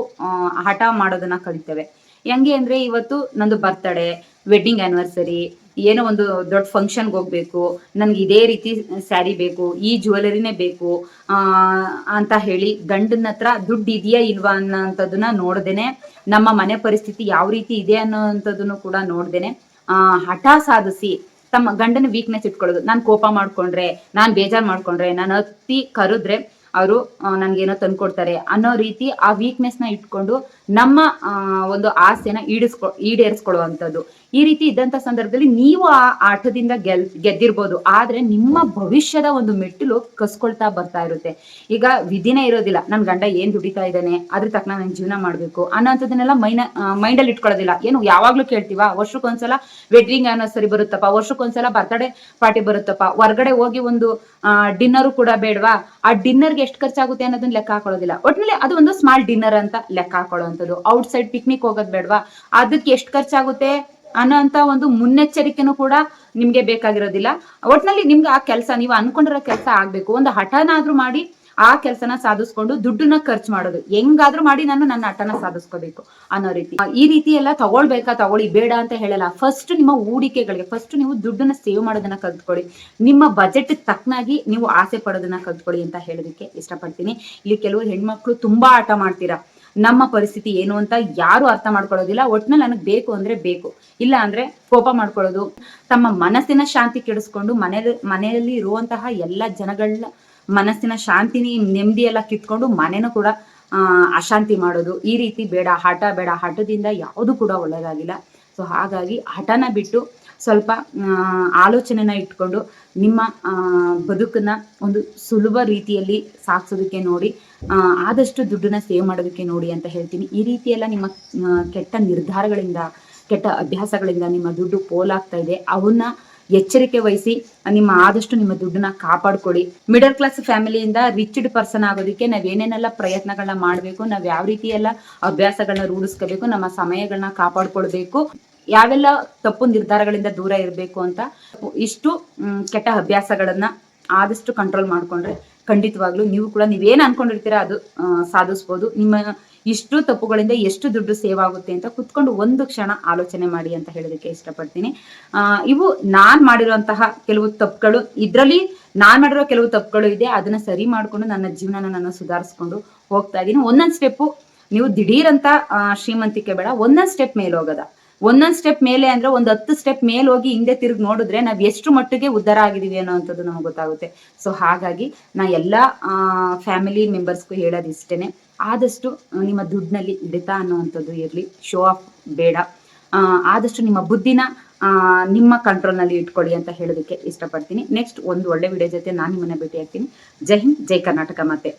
ಹಠ ಮಾಡೋದನ್ನ ಕಲಿತೇವೆ. ಹೆಂಗೆ ಅಂದ್ರೆ, ಇವತ್ತು ನಂದು ಬರ್ತಡೇ, ವೆಡ್ಡಿಂಗ್ ಆನಿವರ್ಸರಿ, ಏನೋ ಒಂದು ದೊಡ್ಡ ಫಂಕ್ಷನ್ಗೆ ಹೋಗ್ಬೇಕು, ನನ್ಗೆ ಇದೇ ರೀತಿ ಸ್ಯಾರಿ ಬೇಕು, ಈ ಜ್ಯುವೆಲರಿನೇ ಬೇಕು ಅಂತ ಹೇಳಿ ಗಂಡನ ಹತ್ರ ದುಡ್ಡು ಇದೆಯಾ ಇಲ್ವಾ ಅನ್ನೋಂಥದ್ದನ್ನ ನೋಡ್ದೇನೆ, ನಮ್ಮ ಮನೆ ಪರಿಸ್ಥಿತಿ ಯಾವ ರೀತಿ ಇದೆ ಅನ್ನೋಂಥದ್ದನ್ನು ಕೂಡ ನೋಡ್ದೇನೆ ಹಠ ಸಾಧಿಸಿ ತಮ್ಮ ಗಂಡನ ವೀಕ್ನೆಸ್ ಇಟ್ಕೊಳ್ಳೋದು. ನಾನು ಕೋಪ ಮಾಡ್ಕೊಂಡ್ರೆ, ನಾನು ಬೇಜಾರು ಮಾಡ್ಕೊಂಡ್ರೆ, ನಾನು ಹತ್ತಿ ಕರೆದ್ರೆ ಅವರು ನನ್ಗೇನೋ ತಂದ್ಕೊಡ್ತಾರೆ ಅನ್ನೋ ರೀತಿ ಆ ವೀಕ್ನೆಸ್ನ ಇಟ್ಕೊಂಡು ನಮ್ಮ ಒಂದು ಆಸೆನ ಈಡೇರಿಸ್ಕೊಳ್ಳುವಂಥದ್ದು. ಈ ರೀತಿ ಇದ್ದಂಥ ಸಂದರ್ಭದಲ್ಲಿ ನೀವು ಆ ಆಟದಿಂದ ಗೆದ್ದಿರ್ಬೋದು, ಆದ್ರೆ ನಿಮ್ಮ ಭವಿಷ್ಯದ ಒಂದು ಮೆಟ್ಟಿಲು ಕಸ್ಕೊಳ್ತಾ ಬರ್ತಾ ಇರುತ್ತೆ. ಈಗ ವಿಧಿನೇ ಇರೋದಿಲ್ಲ, ನನ್ ಗಂಡ ಏನ್ ದುಡಿತಾ ಇದ್ದಾನೆ ಅದ್ರ ತಕ್ಕ ನಾನು ಜೀವನ ಮಾಡ್ಬೇಕು ಅನ್ನೋಂಥದ್ದನ್ನೆಲ್ಲ ಮೈಂಡಲ್ಲಿ ಇಟ್ಕೊಳ್ಳೋದಿಲ್ಲ. ಏನು ಯಾವಾಗ್ಲೂ ಕೇಳ್ತೀವ, ವರ್ಷಕ್ಕೊಂದ್ಸಲ ವೆಡ್ಡಿಂಗ್ ಆನಿವರ್ಸರಿ ಬರುತ್ತಪ್ಪ, ವರ್ಷಕ್ಕೊಂದ್ಸಲ ಬರ್ತಡೇ ಪಾರ್ಟಿ ಬರುತ್ತಪ್ಪ, ಹೊರ್ಗಡೆ ಹೋಗಿ ಒಂದು ಡಿನ್ನರು ಕೂಡ ಬೇಡವಾ, ಆ ಡಿನ್ನರ್ಗೆ ಎಷ್ಟು ಖರ್ಚಾಗುತ್ತೆ ಅನ್ನೋದನ್ನ ಲೆಕ್ಕ ಹಾಕೊಳ್ಳೋದಿಲ್ಲ. ಒಟ್ಟಿನಲ್ಲಿ ಅದು ಒಂದು ಸ್ಮಾಲ್ ಡಿನ್ನರ್ ಅಂತ ಲೆಕ್ಕ ಹಾಕೊಳ್ಳುವಂಥದ್ದು. ಔಟ್ ಸೈಡ್ ಪಿಕ್ನಿಕ್ ಹೋಗೋದ್ ಬೇಡವಾ, ಅದಕ್ಕೆ ಎಷ್ಟು ಖರ್ಚಾಗುತ್ತೆ ಅನ್ನೋಂತ ಒಂದು ಮುನ್ನೆಚ್ಚರಿಕೆನೂ ಕೂಡ ನಿಮ್ಗೆ ಬೇಕಾಗಿರೋದಿಲ್ಲ. ಒಟ್ನಲ್ಲಿ ನಿಮ್ಗೆ ಆ ಕೆಲಸ, ನೀವು ಅನ್ಕೊಂಡಿರೋ ಕೆಲಸ ಆಗ್ಬೇಕು, ಒಂದು ಹಠನಾದ್ರೂ ಮಾಡಿ ಆ ಕೆಲಸನ ಸಾಧಿಸ್ಕೊಂಡು ದುಡ್ಡನ್ನ ಖರ್ಚು ಮಾಡೋದು, ಹೆಂಗಾದ್ರೂ ಮಾಡಿ ನಾನು ನನ್ನ ಹಠನ ಸಾಧಿಸ್ಕೋಬೇಕು ಅನ್ನೋ ರೀತಿ. ಈ ರೀತಿ ಎಲ್ಲ ತಗೊಳ್ಳಿ, ಬೇಡ ಅಂತ ಹೇಳಲ್ಲ. ಫಸ್ಟ್ ನಿಮ್ಮ ಹೂಡಿಕೆಗಳಿಗೆ ಫಸ್ಟ್ ನೀವು ದುಡ್ಡನ್ನ ಸೇವ್ ಮಾಡೋದನ್ನ ಕಲ್ತ್ಕೊಳ್ಳಿ, ನಿಮ್ಮ ಬಜೆಟ್ ತಕ್ಕನಾಗಿ ನೀವು ಆಸೆ ಪಡೋದನ್ನ ಕಲ್ತ್ಕೊಳ್ಳಿ ಅಂತ ಹೇಳೋದಕ್ಕೆ ಇಷ್ಟಪಡ್ತೀನಿ. ಇಲ್ಲಿ ಕೆಲವು ಹೆಣ್ಮಕ್ಳು ತುಂಬಾ ಆಟ ಮಾಡ್ತೀರಾ, ನಮ್ಮ ಪರಿಸ್ಥಿತಿ ಏನು ಅಂತ ಯಾರು ಅರ್ಥ ಮಾಡ್ಕೊಳ್ಳೋದಿಲ್ಲ. ಒಟ್ನಲ್ಲಿ ನನಗೆ ಬೇಕು ಅಂದ್ರೆ ಬೇಕು, ಇಲ್ಲ ಅಂದ್ರೆ ಕೋಪ ಮಾಡ್ಕೊಳ್ಳೋದು, ತಮ್ಮ ಮನಸ್ಸಿನ ಶಾಂತಿ ಕೆಡಿಸ್ಕೊಂಡು ಮನೆಯಲ್ಲಿ ಇರುವಂತಹ ಎಲ್ಲ ಜನಗಳ ಮನಸ್ಸಿನ ಶಾಂತಿನಿ ನೆಮ್ಮದಿ ಎಲ್ಲ ಕಿತ್ಕೊಂಡು ಮನೆನೂ ಕೂಡ ಅಶಾಂತಿ ಮಾಡೋದು ಈ ರೀತಿ ಬೇಡ, ಹಠ ಬೇಡ, ಹಠದಿಂದ ಯಾವುದು ಕೂಡ ಒಳ್ಳೆಯದಾಗಿಲ್ಲ. ಸೊ ಹಾಗಾಗಿ ಹಠನ ಬಿಟ್ಟು ಸ್ವಲ್ಪ ಆಲೋಚನೆನ ಇಟ್ಕೊಂಡು ನಿಮ್ಮ ಬದುಕನ್ನ ಒಂದು ಸುಲಭ ರೀತಿಯಲ್ಲಿ ಸಾಗಿಸೋದಕ್ಕೆ ನೋಡಿ, ಆದಷ್ಟು ದುಡ್ಡನ್ನ ಸೇವ್ ಮಾಡೋದಕ್ಕೆ ನೋಡಿ ಅಂತ ಹೇಳ್ತೀನಿ. ಈ ರೀತಿ ಎಲ್ಲ ನಿಮ್ಮ ಕೆಟ್ಟ ನಿರ್ಧಾರಗಳಿಂದ, ಕೆಟ್ಟ ಅಭ್ಯಾಸಗಳಿಂದ ನಿಮ್ಮ ದುಡ್ಡು ಪೋಲಾಗ್ತಾ ಇದೆ. ಅವನ್ನ ಎಚ್ಚರಿಕೆ ವಹಿಸಿ ಆದಷ್ಟು ನಿಮ್ಮ ದುಡ್ಡನ್ನ ಕಾಪಾಡ್ಕೊಳ್ಳಿ. ಮಿಡಲ್ ಕ್ಲಾಸ್ ಫ್ಯಾಮಿಲಿಯಿಂದ ರಿಚ್ಡ್ ಪರ್ಸನ್ ಆಗೋದಕ್ಕೆ ನಾವೇನೇನೆಲ್ಲ ಪ್ರಯತ್ನಗಳನ್ನ ಮಾಡಬೇಕು, ನಾವ್ ಯಾವ ರೀತಿ ಎಲ್ಲ ಅಭ್ಯಾಸಗಳನ್ನ ರೂಢಿಸ್ಕೋಬೇಕು, ನಮ್ಮ ಸಮಯಗಳನ್ನ ಕಾಪಾಡ್ಕೊಳ್ಬೇಕು, ಯಾವೆಲ್ಲ ತಪ್ಪು ನಿರ್ಧಾರಗಳಿಂದ ದೂರ ಇರಬೇಕು ಅಂತ ಇಷ್ಟು ಕೆಟ್ಟ ಅಭ್ಯಾಸಗಳನ್ನ ಆದಷ್ಟು ಕಂಟ್ರೋಲ್ ಮಾಡ್ಕೊಂಡ್ರೆ ಖಂಡಿತವಾಗ್ಲೂ ನೀವು ಕೂಡ ನೀವೇನ್ ಅನ್ಕೊಂಡಿರ್ತೀರಾ ಅದು ಸಾಧಿಸ್ಬೋದು. ನಿಮ್ಮ ಇಷ್ಟು ತಪ್ಪುಗಳಿಂದ ಎಷ್ಟು ದುಡ್ಡು ಸೇವ್ ಆಗುತ್ತೆ ಅಂತ ಕುತ್ಕೊಂಡು ಒಂದು ಕ್ಷಣ ಆಲೋಚನೆ ಮಾಡಿ ಅಂತ ಹೇಳೋದಕ್ಕೆ ಇಷ್ಟಪಡ್ತೀನಿ. ಇವು ನಾನ್ ಮಾಡಿರುವಂತಹ ಕೆಲವು ತಪ್ಪುಗಳು, ಇದ್ರಲ್ಲಿ ನಾನ್ ಮಾಡಿರೋ ಕೆಲವು ತಪ್ಪುಗಳು ಇದೆ. ಅದನ್ನ ಸರಿ ಮಾಡ್ಕೊಂಡು ನನ್ನ ಜೀವನನ ನಾನು ಸುಧಾರಿಸ್ಕೊಂಡು ಹೋಗ್ತಾ ಇದ್ದೀನಿ. ಒಂದೊಂದ್ ಸ್ಟೆಪ್ಪು ನೀವು ದಿಢೀರ್ ಅಂತ ಶ್ರೀಮಂತಿಕೆ ಬೇಡ, ಒಂದೊಂದ್ ಸ್ಟೆಪ್ ಮೇಲೆ ಹೋಗೋದ. ಒಂದೊಂದ್ ಸ್ಟೆಪ್ ಮೇಲೆ ಅಂದ್ರೆ ಒಂದು 10 ಸ್ಟೆಪ್ ಮೇಲೆ ಹೋಗಿ ಹಿಂದೆ ತಿರುಗಿ ನೋಡಿದ್ರೆ ನಾವ್ ಎಷ್ಟು ಮಟ್ಟಿಗೆ ಉದ್ಧಾರ ಆಗಿದೀವಿ ಅನ್ನೋಂಥದ್ದು ನಮ್ಗೆ ಗೊತ್ತಾಗುತ್ತೆ. ಸೊ ಹಾಗಾಗಿ ನಾ ಎಲ್ಲಾ ಫ್ಯಾಮಿಲಿ ಮೆಂಬರ್ಸ್ಗೂ ಹೇಳೋದು ಇಷ್ಟೇನೆ, ಆದಷ್ಟು ನಿಮ್ಮ ದುಡ್ಡಿನಲ್ಲಿ ಹಿಡಿತ ಅನ್ನುವಂಥದ್ದು ಇರಲಿ, ಶೋ ಆಫ್ ಬೇಡ. ಆದಷ್ಟು ನಿಮ್ಮ ಬುದ್ಧಿನ ನಿಮ್ಮ ಕಂಟ್ರೋಲ್ನಲ್ಲಿ ಇಟ್ಕೊಳ್ಳಿ ಅಂತ ಹೇಳೋದಕ್ಕೆ ಇಷ್ಟಪಡ್ತೀನಿ. ನೆಕ್ಸ್ಟ್ ಒಂದು ಒಳ್ಳೆ ವಿಡಿಯೋ ಜೊತೆ ನಾನು ನಿಮ್ಮನ್ನ ಭೇಟಿ ಆಗ್ತೀನಿ. ಜೈ ಹಿಂದ್, ಜೈ ಕರ್ನಾಟಕ ಮಾತೆ.